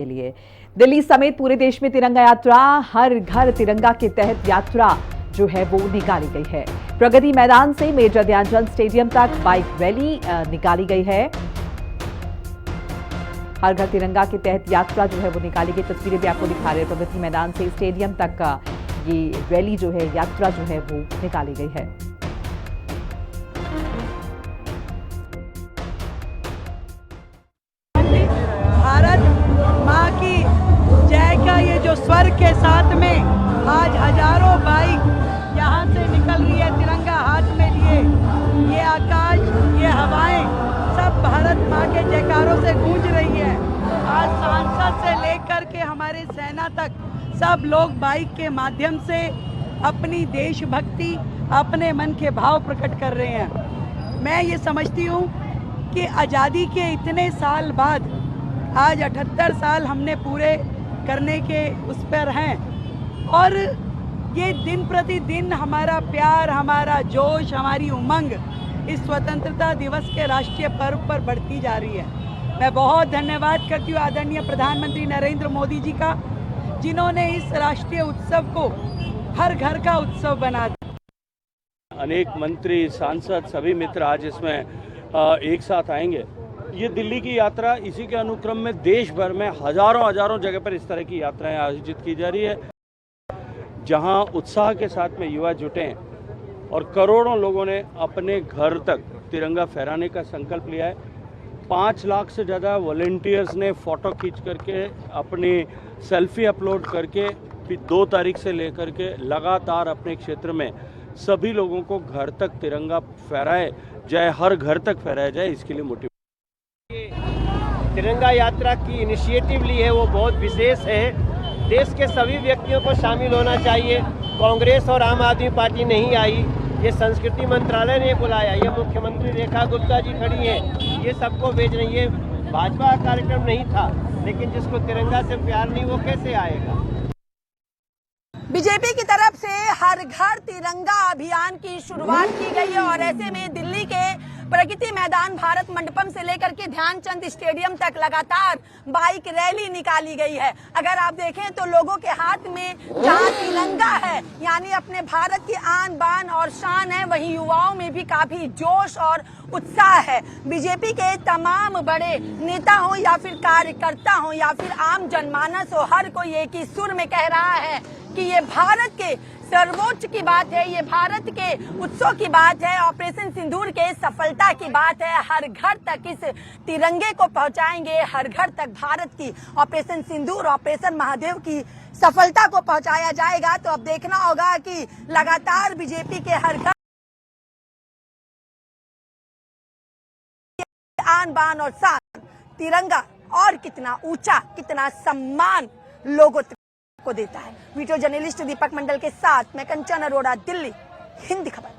के लिए दिल्ली समेत पूरे देश में तिरंगा यात्रा, हर घर तिरंगा के तहत यात्रा जो है वो निकाली गई है। प्रगति मैदान से मेजर ध्यानचंद स्टेडियम तक बाइक रैली निकाली गई है। हर घर तिरंगा के तहत यात्रा जो है वो निकाली गई। तस्वीरें भी आपको दिखा रहे हैं। प्रगति मैदान से स्टेडियम तक का ये रैली जो है, यात्रा जो है वो निकाली गई है। भारत माँ की जय का ये जो स्वर के साथ में आज हजारों बाइक यहाँ से निकल रही है तिरंगा हाथ में लिए। ये आकाश, ये हवाएं सब भारत माँ के जयकारों से गूंज रही है। आज सांसद से लेकर के हमारे सेना तक सब लोग बाइक के माध्यम से अपनी देशभक्ति, अपने मन के भाव प्रकट कर रहे हैं। मैं ये समझती हूँ कि आज़ादी के इतने साल बाद आज 78 साल हमने पूरे करने के उस पर हैं और ये दिन प्रतिदिन हमारा प्यार, हमारा जोश, हमारी उमंग इस स्वतंत्रता दिवस के राष्ट्रीय पर्व पर बढ़ती जा रही है। मैं बहुत धन्यवाद करती हूँ आदरणीय प्रधानमंत्री नरेंद्र मोदी जी का, जिन्होंने इस राष्ट्रीय उत्सव को हर घर का उत्सव बना दिया। अनेक मंत्री, सांसद, सभी मित्र आज इसमें एक साथ आएंगे। ये दिल्ली की यात्रा, इसी के अनुक्रम में देश भर में हजारों जगह पर इस तरह की यात्राएं आयोजित की जा रही है, जहां उत्साह के साथ में युवा जुटे हैं और करोड़ों लोगों ने अपने घर तक तिरंगा फहराने का संकल्प लिया है। 5 लाख से ज़्यादा वॉलंटियर्स ने फ़ोटो खींच करके अपनी सेल्फी अपलोड करके फिर 2 तारीख से लेकर के लगातार अपने क्षेत्र में सभी लोगों को घर तक तिरंगा फहराए जाए, हर घर तक फहराया जाए, इसके लिए मोटिव। तिरंगा यात्रा की इनिशिएटिव ली है वो बहुत विशेष है। देश के सभी व्यक्तियों को शामिल होना चाहिए। कांग्रेस और आम आदमी पार्टी नहीं आई, ये संस्कृति मंत्रालय ने बुलाया, ये मुख्यमंत्री रेखा गुप्ता जी खड़ी हैं, ये सबको भेज रही है। भाजपा का कार्यक्रम नहीं था, लेकिन जिसको तिरंगा से प्यार नहीं वो कैसे आएगा। बीजेपी की तरफ से हर घर तिरंगा अभियान की शुरुआत की गई है और ऐसे में दिल्ली के प्रगति मैदान, भारत मंडपम से लेकर के ध्यानचंद स्टेडियम तक लगातार बाइक रैली निकाली गई है। अगर आप देखें तो लोगों के हाथ में जहां तिरंगा है, यानी अपने भारत की आन बान और शान है, वहीं युवाओं में भी काफी जोश और उत्साह है। बीजेपी के तमाम बड़े नेता हो या फिर कार्यकर्ता हो या फिर आम जनमानस हो, हर कोई एक ही सुर में कह रहा है कि ये भारत के सर्वोच्च की बात है, ये भारत के उत्सव की बात है, ऑपरेशन सिंदूर के सफलता की बात है। हर घर तक इस तिरंगे को पहुंचाएंगे, हर घर तक भारत की ऑपरेशन सिंदूर, ऑपरेशन महादेव की सफलता को पहुंचाया जाएगा। तो अब देखना होगा कि लगातार बीजेपी के हर घर आन बान और शान तिरंगा और कितना ऊंचा, कितना सम्मान लोगों को देता है। वीडियो जर्नलिस्ट दीपक मंडल के साथ मैं कंचन अरोड़ा, दिल्ली, हिंद खबर।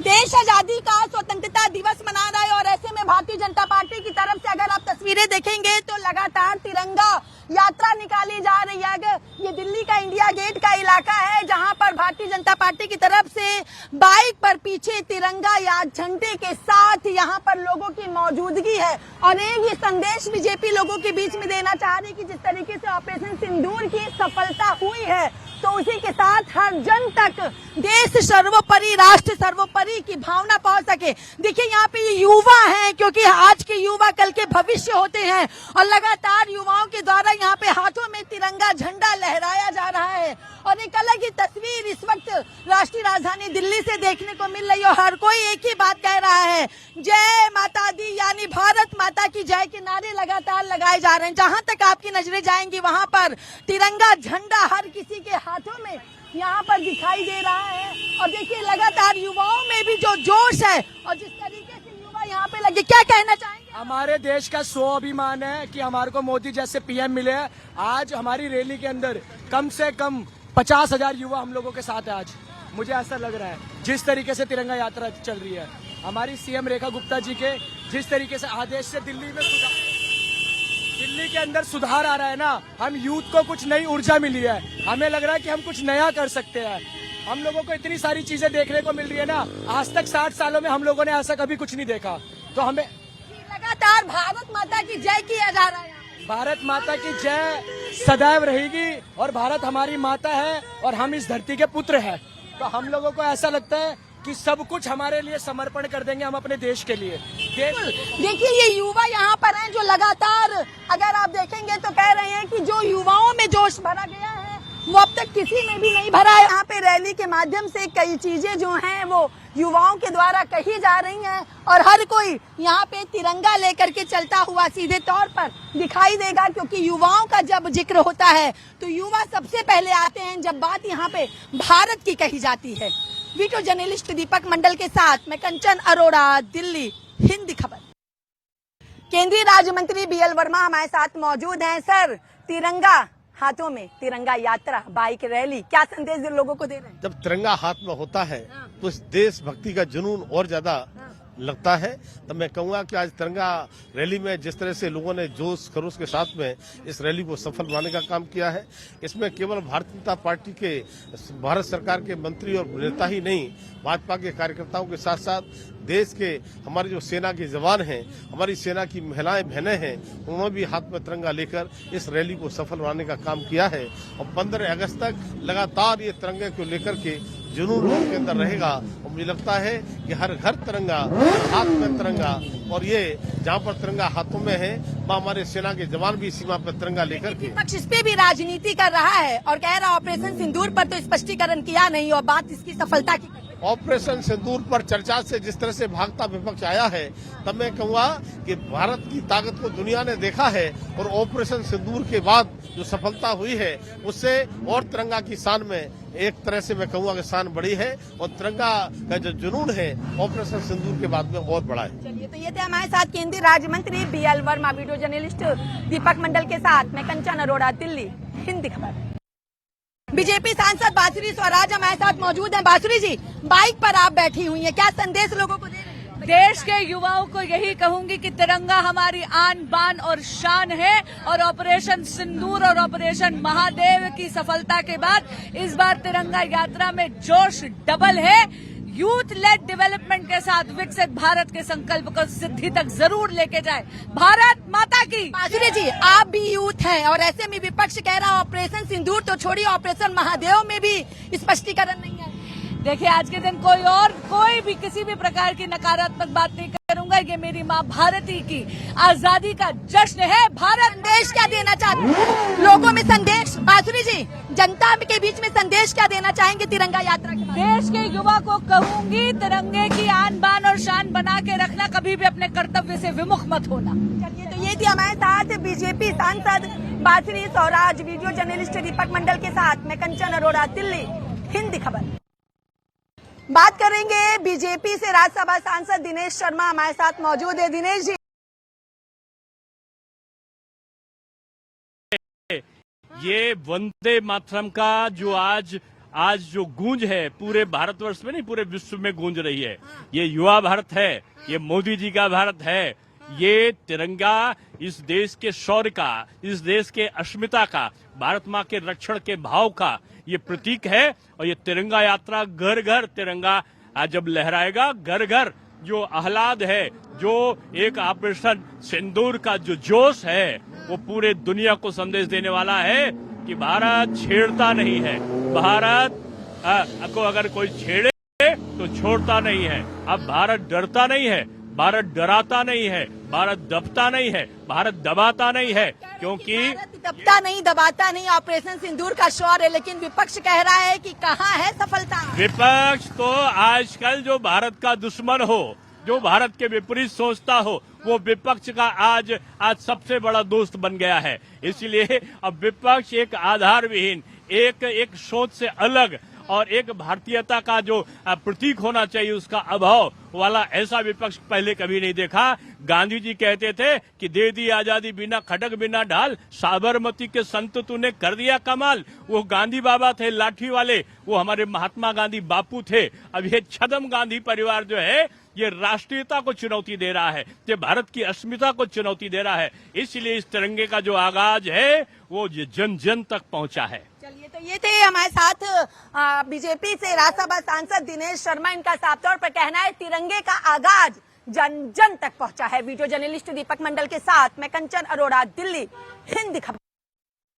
देश आजादी का स्वतंत्रता दिवस मना रहा है और ऐसे में भारतीय जनता पार्टी की तरफ से अगर आप तस्वीरें देखेंगे तो लगातार तिरंगा यात्रा निकाली जा रही है। ये दिल्ली का इंडिया गेट का इलाका है, जहां पर भारतीय जनता पार्टी की तरफ से बाइक पर पीछे तिरंगा या झंडे के साथ यहां पर लोगों की मौजूदगी है और एक ये संदेश बीजेपी लोगों के बीच में देना चाह रही है कि जिस तरीके से ऑपरेशन सिंदूर की सफलता हुई है, तो उसी के साथ हर जन तक देश सर्वोपरि, राष्ट्र सर्वोपरि की भावना पहुंच सके। देखिए यहाँ पे ये युवा हैं, क्योंकि आज के युवा कल के भविष्य होते हैं और लगातार युवाओं के द्वारा यहाँ पे हाथों में तिरंगा झंडा लहराया जा रहा है और एक अलग ही तस्वीर इस वक्त राष्ट्रीय राजधानी दिल्ली से देखने को मिल रही है। हर कोई एक ही बात कह रहा है, जय माता दी, यानी भारत माता की जय के नारे लगातार लगाए जा रहे हैं। जहां तक आपकी नजरें जाएंगी वहां पर तिरंगा झंडा हर किसी के हाथों में यहाँ पर दिखाई दे रहा है और देखिए लगातार युवाओं में भी जो जोश है और जिस तरीके से युवा यहाँ पे लगे, क्या कहना चाहेंगे? हमारे देश का स्वाभिमान है कि हमारे को मोदी जैसे पीएम मिले हैं। आज हमारी रैली के अंदर कम से कम 50,000 युवा हम लोगों के साथ है। आज मुझे ऐसा लग रहा है जिस तरीके से तिरंगा यात्रा चल रही है, हमारी सीएम रेखा गुप्ता जी के जिस तरीके से आदेश से दिल्ली के अंदर सुधार आ रहा है ना, हम यूथ को कुछ नई ऊर्जा मिली है। हमें लग रहा है कि हम कुछ नया कर सकते हैं। हम लोगों को इतनी सारी चीजें देखने को मिल रही है ना, आज तक 60 सालों में हम लोगों ने ऐसा कभी कुछ नहीं देखा। तो हमें लगातार भारत माता की जय किया जा रहा है। भारत माता की जय सदैव रहेगी और भारत हमारी माता है और हम इस धरती के पुत्र हैं। तो हम लोगों को ऐसा लगता है कि सब कुछ हमारे लिए समर्पण कर देंगे हम अपने देश के लिए। देखिए ये युवा यहाँ पर हैं जो लगातार अगर आप देखेंगे तो कह रहे हैं कि जो युवाओं में जोश भरा गया है वो अब तक किसी में भी नहीं भरा है। यहाँ पे रैली के माध्यम से कई चीजें जो हैं वो युवाओं के द्वारा कही जा रही हैं और हर कोई यहाँ पे तिरंगा लेकर के चलता हुआ सीधे तौर पर दिखाई देगा, क्योंकि युवाओं का जब जिक्र होता है तो युवा सबसे पहले आते हैं जब बात यहाँ पे भारत की कही जाती है। वीडियो जर्नलिस्ट दीपक मंडल के साथ मैं कंचन अरोड़ा, दिल्ली, हिंद खबर। केंद्रीय राज्य मंत्री BL वर्मा हमारे साथ मौजूद हैं। सर, तिरंगा हाथों में, तिरंगा यात्रा, बाइक रैली, क्या संदेश लोगों को दे रहे हैं? जब तिरंगा हाथ में होता है तो इस देशभक्ति का जुनून और ज्यादा लगता है। तब मैं कहूंगा कि आज तिरंगा रैली में जिस तरह से लोगों ने जोश खरोश के साथ में इस रैली को सफल बनाने का काम किया है, इसमें केवल भारतीय जनता पार्टी के, भारत सरकार के मंत्री और नेता ही नहीं, भाजपा के कार्यकर्ताओं के साथ साथ देश के हमारे जो सेना के जवान हैं, हमारी सेना की महिलाएं बहनें हैं, उन्होंने भी हाथ में तिरंगा लेकर इस रैली को सफल बनाने का काम किया है। और 15 अगस्त तक लगातार ये तिरंगे को लेकर के जुनून लोगों के अंदर रहेगा और मुझे लगता है कि हर घर तिरंगा, हाथ में तिरंगा, और ये जहाँ पर तिरंगा हाथों में है वहाँ हमारे सेना के जवान भी सीमा पर तिरंगा लेकर के। विपक्ष इस पे भी राजनीति कर रहा है और कह रहा ऑपरेशन सिंदूर पर तो स्पष्टीकरण किया नहीं और बात इसकी सफलता की। ऑपरेशन सिंदूर पर चर्चा से जिस तरह से भागता विपक्ष आया है, तब मैं कहूँगा कि भारत की ताकत को दुनिया ने देखा है और ऑपरेशन सिंदूर के बाद जो सफलता हुई है उससे और तिरंगा की शान में एक तरह से मैं कहूँगा कि शान बढ़ी है और तिरंगा का जो जुनून है ऑपरेशन सिंदूर के बाद में और बढ़ा है। चलिए, तो ये थे हमारे साथ केंद्रीय राज्य मंत्री BL वर्मा। वीडियो जर्नलिस्ट दीपक मंडल के साथ मैं कंचन अरोड़ा, दिल्ली, हिंद खबर। बीजेपी सांसद बांसुरी स्वराज हमारे साथ मौजूद हैं। बांसुरी जी, बाइक पर आप बैठी हुई हैं, क्या संदेश लोगों को दे रहे हैं? देश के युवाओं को यही कहूंगी कि तिरंगा हमारी आन बान और शान है और ऑपरेशन सिंदूर और ऑपरेशन महादेव की सफलता के बाद इस बार तिरंगा यात्रा में जोश डबल है। यूथ लेड डेवलपमेंट के साथ विकसित भारत के संकल्प को सिद्धि तक जरूर लेके जाए। भारत माता की। बांसुरी जी, आप भी यूथ हैं और ऐसे में विपक्ष कह रहा ऑपरेशन सिंदूर तो छोड़िए, ऑपरेशन महादेव में भी स्पष्टीकरण नहीं है। देखिए, आज के दिन कोई भी किसी भी प्रकार की नकारात्मक बात नहीं करूंगा। ये मेरी माँ भारती की आजादी का जश्न है। भारत संदेश क्या देना चाहते हैं लोगों में? संदेश बांसुरी जी, जनता के बीच में संदेश क्या देना चाहेंगे तिरंगा यात्रा के बाद? देश के युवा को कहूंगी, तिरंगे की आन बान और शान बना के रखना, कभी भी अपने कर्तव्य से विमुख मत होना। चलिए, तो ये थी हमारे साथ बीजेपी सांसद बांसुरी स्वराज। वीडियो जर्नलिस्ट दीपक मंडल के साथ मैं कंचन अरोड़ा, दिल्ली, हिंद खबर। बात करेंगे बीजेपी से राज्यसभा सांसद दिनेश शर्मा हमारे साथ मौजूद है। दिनेश जी, ये वंदे मातरम का जो आज जो गूंज है पूरे भारतवर्ष में नहीं, पूरे विश्व में गूंज रही है। ये युवा भारत है, ये मोदी जी का भारत है। ये तिरंगा इस देश के शौर्य का, इस देश के अस्मिता का, भारत माँ के रक्षण के भाव का ये प्रतीक है। और ये तिरंगा यात्रा घर घर तिरंगा आज जब लहराएगा, घर घर जो आह्लाद है, जो एक ऑपरेशन सिंदूर का जो जोश है, वो पूरे दुनिया को संदेश देने वाला है कि भारत छेड़ता नहीं है। भारत को अगर कोई छेड़े तो छोड़ता नहीं है। अब भारत डरता नहीं है, भारत डराता नहीं है, भारत दबता नहीं है, भारत दबाता नहीं है, क्योंकि भारत दबता नहीं, दबाता नहीं, ऑपरेशन सिंदूर का शौर्य है। लेकिन विपक्ष कह रहा है कि कहाँ है सफलता? विपक्ष तो आजकल जो भारत का दुश्मन हो, जो भारत के विपरीत सोचता हो, वो विपक्ष का आज सबसे बड़ा दोस्त बन गया है। इसलिए अब विपक्ष एक आधार विहीन, एक सोच से अलग और एक भारतीयता का जो प्रतीक होना चाहिए उसका अभाव वाला ऐसा विपक्ष पहले कभी नहीं देखा। गांधी जी कहते थे कि दे दी आजादी बिना खटक बिना ढाल, साबरमती के संत तूने कर दिया कमाल। वो गांधी बाबा थे लाठी वाले, वो हमारे महात्मा गांधी बापू थे। अब ये छदम गांधी परिवार जो है ये राष्ट्रीयता को चुनौती दे रहा है, ये भारत की अस्मिता को चुनौती दे रहा है। इसलिए इस तिरंगे का जो आगाज है वो जन जन तक पहुंचा है। चलिए, तो ये थे हमारे साथ बीजेपी से राज्यसभा सांसद दिनेश शर्मा। इनका साफ तौर पर कहना है तिरंगे का आगाज जन जन तक पहुंचा है। वीडियो जर्नलिस्ट दीपक मंडल के साथ मैं कंचन अरोड़ा, दिल्ली, हिंद खबर।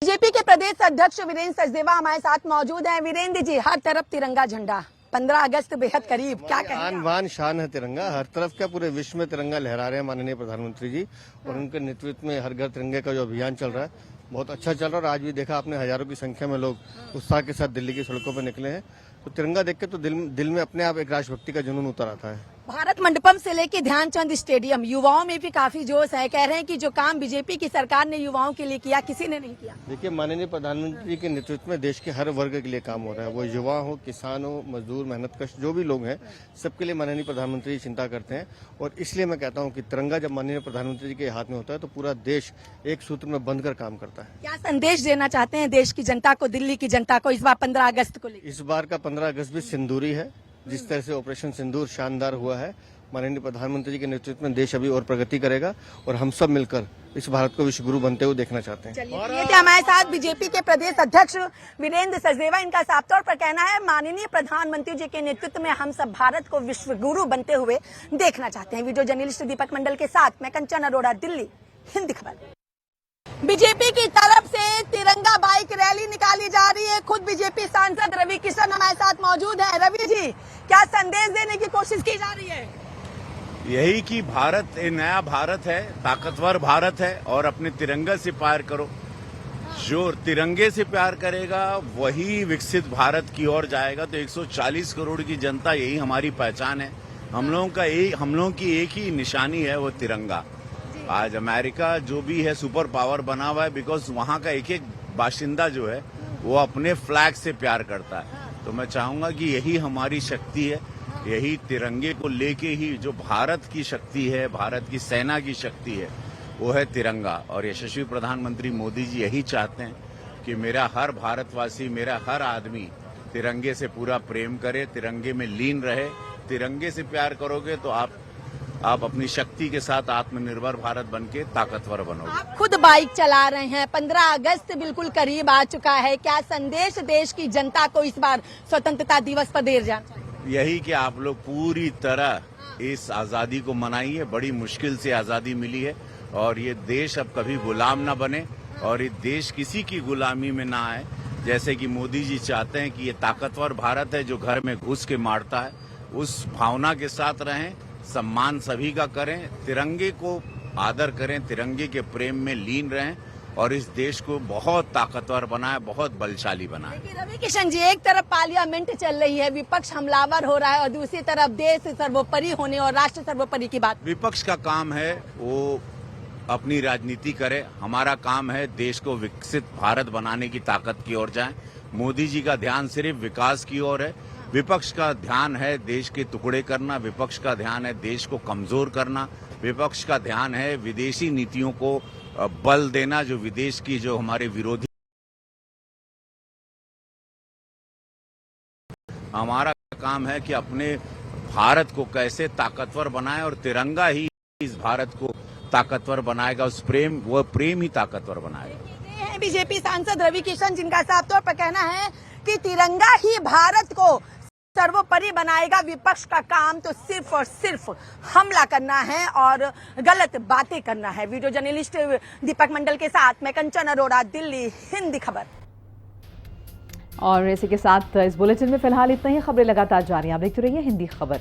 बीजेपी के प्रदेश अध्यक्ष वीरेंद्र सचदेवा हमारे साथ मौजूद हैं। वीरेंद्र जी, हर तरफ तिरंगा झंडा, 15 अगस्त बेहद करीब, क्या कहेंगे? आन बान शान है तिरंगा, हर तरफ क्या पूरे विश्व में तिरंगा लहरा रहे हैं माननीय प्रधानमंत्री जी, और उनके नेतृत्व में हर घर तिरंगे का जो अभियान चल रहा है बहुत अच्छा चल रहा है। और आज भी देखा आपने, हजारों की संख्या में लोग उत्साह के साथ दिल्ली की सड़कों पर निकले हैं। तो तिरंगा देख के तो दिल में अपने आप एक राष्ट्रभक्ति का जुनून उतर आता है। भारत मंडपम से लेके ध्यानचंद स्टेडियम, युवाओं में भी काफी जोश है। कह रहे हैं कि जो काम बीजेपी की सरकार ने युवाओं के लिए किया, किसी ने नहीं किया। देखिए, माननीय प्रधानमंत्री के नेतृत्व में देश के हर वर्ग के लिए काम हो रहा है, वो युवा हो, किसान हो, मजदूर, मेहनतकश जो भी लोग हैं, सबके लिए माननीय प्रधानमंत्री चिंता करते हैं। और इसलिए मैं कहता हूँ कि तिरंगा जब माननीय प्रधानमंत्री जी के हाथ में होता है तो पूरा देश एक सूत्र में बंधकर काम करता है। क्या संदेश देना चाहते हैं देश की जनता को, दिल्ली की जनता को, इस बार 15 अगस्त को लेकर? इस बार का 15 अगस्त भी सिंदूरी है। जिस तरह से ऑपरेशन सिंदूर शानदार हुआ है, माननीय प्रधानमंत्री जी के नेतृत्व में देश अभी और प्रगति करेगा और हम सब मिलकर इस भारत को विश्व गुरु बनते हुए देखना चाहते हैं। ये थे हमारे साथ बीजेपी के प्रदेश अध्यक्ष वीरेंद्र सचदेवा। इनका साफ तौर पर कहना है, माननीय प्रधानमंत्री जी के नेतृत्व में हम सब भारत को विश्व गुरु बनते हुए देखना चाहते हैं। वीडियो जर्नलिस्ट दीपक मंडल के साथ मैं कंचन अरोड़ा, दिल्ली, हिंद खबर। बीजेपी की तरफ से तिरंगा बाइक रैली निकाली जा रही है। खुद बीजेपी सांसद रवि किशन हमारे साथ मौजूद है। रवि जी, क्या संदेश देने की कोशिश की जा रही है? यही कि भारत एक नया भारत है, ताकतवर भारत है, और अपने तिरंगा से प्यार करो। जो तिरंगे से प्यार करेगा वही विकसित भारत की ओर जाएगा। तो 140 करोड़ की जनता, यही हमारी पहचान है। हम लोगों की एक ही निशानी है, वो तिरंगा। आज अमेरिका जो भी है सुपर पावर बना हुआ है, बिकॉज वहाँ का एक एक बाशिंदा जो है वो अपने फ्लैग से प्यार करता है। तो मैं चाहूंगा कि यही हमारी शक्ति है, यही तिरंगे को लेके ही जो भारत की शक्ति है, भारत की सेना की शक्ति है, वो है तिरंगा। और यशस्वी प्रधानमंत्री मोदी जी यही चाहते हैं कि मेरा हर भारतवासी, मेरा हर आदमी तिरंगे से पूरा प्रेम करे, तिरंगे में लीन रहे। तिरंगे से प्यार करोगे तो आप अपनी शक्ति के साथ आत्मनिर्भर भारत बनके ताकतवर बनोगे। आप खुद बाइक चला रहे हैं, 15 अगस्त बिल्कुल करीब आ चुका है। क्या संदेश देश की जनता को इस बार स्वतंत्रता दिवस पर देर जाना चाहिए? यही कि आप लोग पूरी तरह इस आजादी को मनाइए। बड़ी मुश्किल से आजादी मिली है और ये देश अब कभी गुलाम ना बने और ये देश किसी की गुलामी में ना आए। जैसे कि मोदी जी चाहते हैं कि ये ताकतवर भारत है जो घर में घुस के मारता है, उस भावना के साथ रहें, सम्मान सभी का करें, तिरंगे को आदर करें, तिरंगे के प्रेम में लीन रहें और इस देश को बहुत ताकतवर बनाए, बहुत बलशाली बनाए। रवि किशन जी, एक तरफ पार्लियामेंट चल रही है, विपक्ष हमलावर हो रहा है और दूसरी तरफ देश सर्वोपरि होने और राष्ट्र सर्वोपरि की बात। विपक्ष का काम है वो अपनी राजनीति करे, हमारा काम है देश को विकसित भारत बनाने की ताकत की ओर जाए। मोदी जी का ध्यान सिर्फ विकास की ओर है, विपक्ष का ध्यान है देश के टुकड़े करना, विपक्ष का ध्यान है देश को कमजोर करना, विपक्ष का ध्यान है विदेशी नीतियों को बल देना, जो विदेश की जो हमारे विरोधी। हमारा काम है कि अपने भारत को कैसे ताकतवर बनाएं और तिरंगा ही इस भारत को ताकतवर बनाएगा, वो प्रेम ही ताकतवर बनाएगा। बीजेपी सांसद रवि किशन, जिनका साफ तौर पर कहना है कि तिरंगा ही भारत को सर्वोपरि बनाएगा। विपक्ष का काम तो सिर्फ और सिर्फ हमला करना है और गलत बातें करना है। वीडियो जर्नलिस्ट दीपक मंडल के साथ मैं कंचन अरोड़ा, दिल्ली, हिंद खबर। और इसी के साथ इस बुलेटिन में फिलहाल इतना ही। खबरें लगातार जारी, आप देखते रहिए हिंदी खबर।